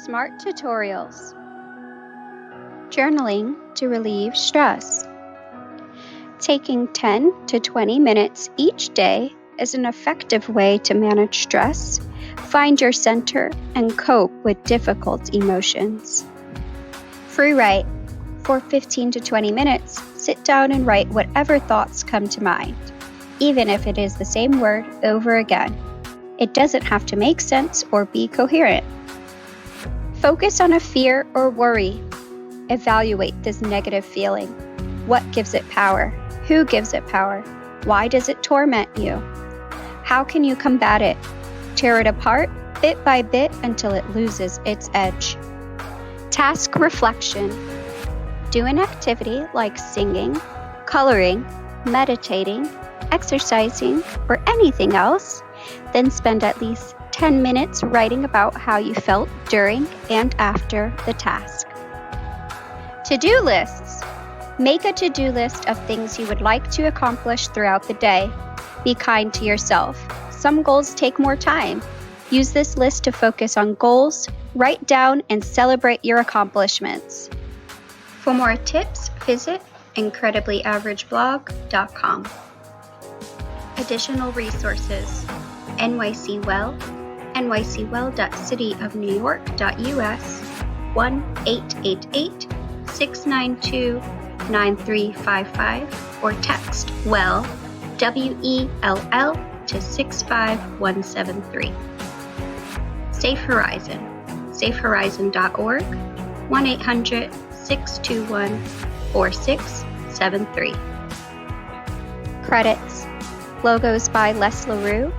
Smart tutorials. Journaling to relieve stress. Taking 10 to 20 minutes each day is an effective way to manage stress, find your center, and cope with difficult emotions. Free write. For 15 to 20 minutes, sit down and write whatever thoughts come to mind, even if it is the same word over again. It doesn't have to make sense or be coherent. Focus on a fear or worry. Evaluate this negative feeling. What gives it power? Who gives it power? Why does it torment you? How can you combat it? Tear it apart bit by bit until it loses its edge. Task reflection. Do an activity like singing, coloring, meditating, exercising, or anything else, then spend at least 10 minutes writing about how you felt during and after the task. To-do lists. Make a to-do list of things you would like to accomplish throughout the day. Be kind to yourself. Some goals take more time. Use this list to focus on goals, write down, and celebrate your accomplishments. For more tips, visit incrediblyaverageblog.com. Additional resources: NYC Well, nycwell.cityofnewyork.us, 1-888-692-9355, or text WELL, WELL, to 65173. Safe Horizon, safehorizon.org, 1-800-621-4673. Credits: logos by Les LaRue,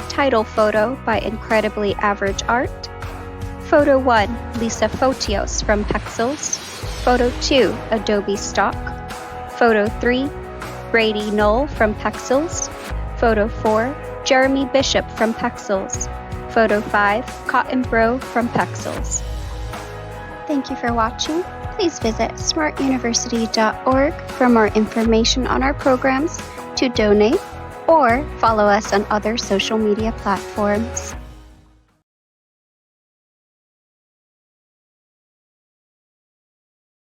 title photo by Incredibly Average Art, Photo 1, Lisa Fotios from Pexels, Photo 2, Adobe Stock, Photo 3, Brady Knoll from Pexels, Photo 4, Jeremy Bishop from Pexels, Photo 5, Cotton Bro from Pexels. Thank you for watching. Please visit smartuniversity.org for more information on our programs, to donate, or follow us on other social media platforms.